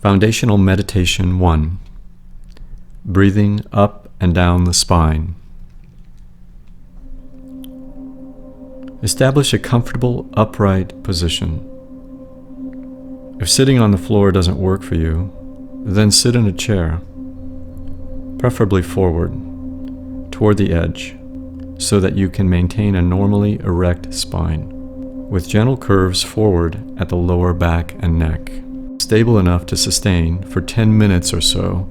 Foundational Meditation 1. Breathing up and down the spine. Establish a comfortable, upright position. If sitting on the floor doesn't work for you, then sit in a chair, preferably forward, toward the edge, so that you can maintain a normally erect spine, with gentle curves forward at the lower back and neck. Stable enough to sustain for 10 minutes or so.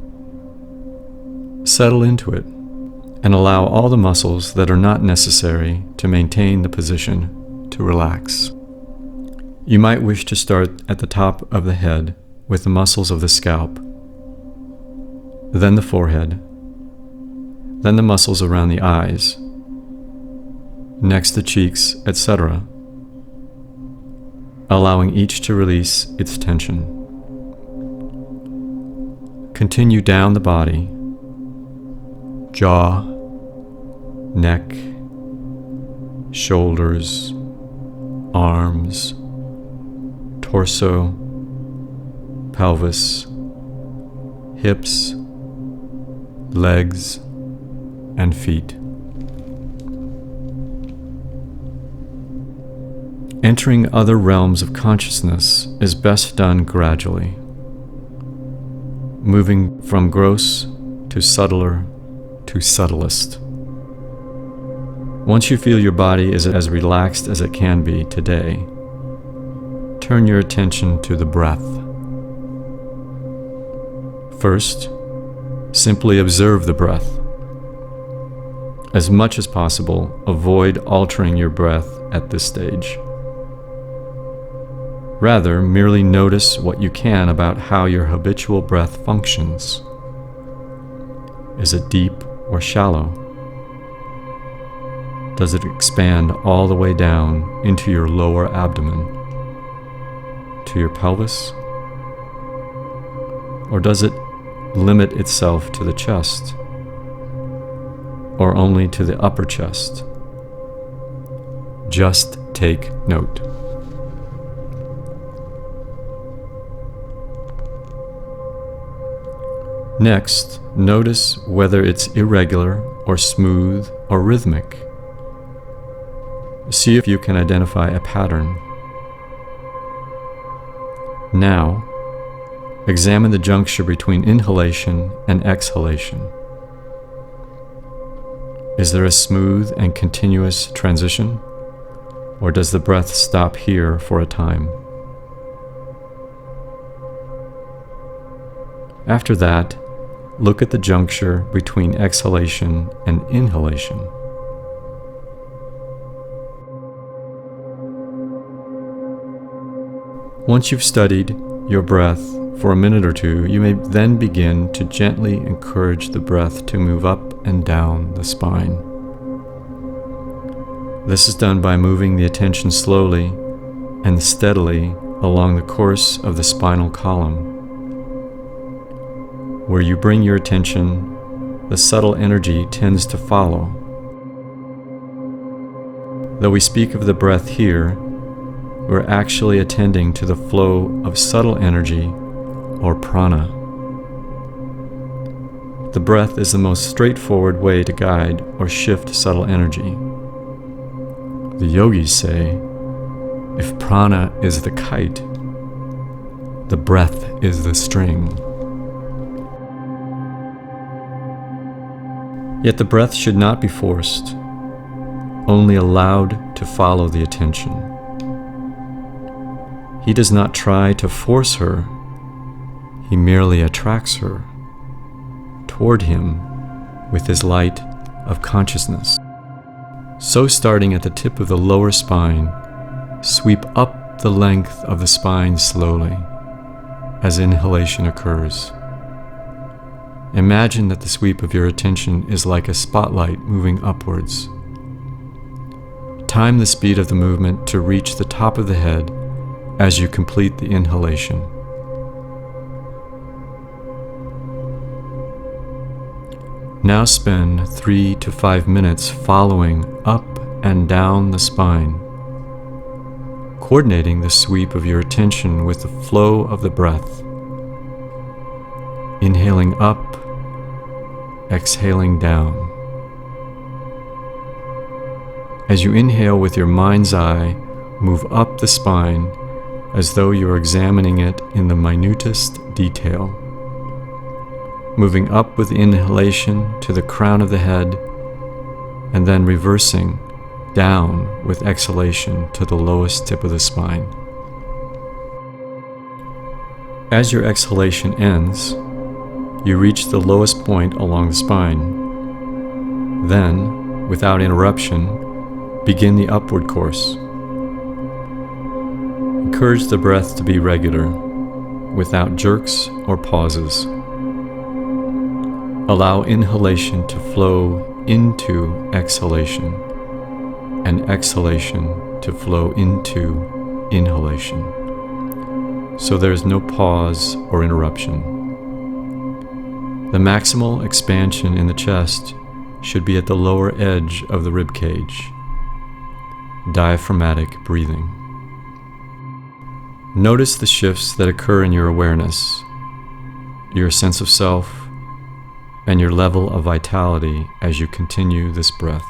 Settle into it and allow all the muscles that are not necessary to maintain the position to relax. You might wish to start at the top of the head with the muscles of the scalp, then the forehead, then the muscles around the eyes, next the cheeks, etc., allowing each to release its tension. Continue down the body, jaw, neck, shoulders, arms, torso, pelvis, hips, legs, and feet. Entering other realms of consciousness is best done gradually, moving from gross to subtler to subtlest. Once you feel your body is as relaxed as it can be today, turn your attention to the breath. First, simply observe the breath. As much as possible, avoid altering your breath at this stage. Rather, merely notice what you can about how your habitual breath functions. Is it deep or shallow? Does it expand all the way down into your lower abdomen, to your pelvis? Or does it limit itself to the chest, or only to the upper chest? Just take note. Next, notice whether it's irregular or smooth or rhythmic. See if you can identify a pattern. Now, examine the juncture between inhalation and exhalation. Is there a smooth and continuous transition, or does the breath stop here for a time? After that, look at the juncture between exhalation and inhalation. Once you've studied your breath for a minute or two, you may then begin to gently encourage the breath to move up and down the spine. This is done by moving the attention slowly and steadily along the course of the spinal column. Where you bring your attention, the subtle energy tends to follow. Though we speak of the breath here, we're actually attending to the flow of subtle energy, or prana. The breath is the most straightforward way to guide or shift subtle energy. The yogis say, if prana is the kite, the breath is the string. Yet the breath should not be forced, only allowed to follow the attention. He does not try to force her, he merely attracts her toward him with his light of consciousness. So starting at the tip of the lower spine, sweep up the length of the spine slowly as inhalation occurs. Imagine that the sweep of your attention is like a spotlight moving upwards. Time the speed of the movement to reach the top of the head as you complete the inhalation. Now spend 3 to 5 minutes following up and down the spine, coordinating the sweep of your attention with the flow of the breath, Inhaling up, exhaling down. As you inhale with your mind's eye, move up the spine as though you are examining it in the minutest detail. Moving up with inhalation to the crown of the head, and then reversing down with exhalation to the lowest tip of the spine. As your exhalation ends, you reach the lowest point along the spine. Then, without interruption, begin the upward course. Encourage the breath to be regular, without jerks or pauses. Allow inhalation to flow into exhalation, and exhalation to flow into inhalation. So there is no pause or interruption. The maximal expansion in the chest should be at the lower edge of the rib cage. Diaphragmatic breathing. Notice the shifts that occur in your awareness, your sense of self, and your level of vitality as you continue this breath.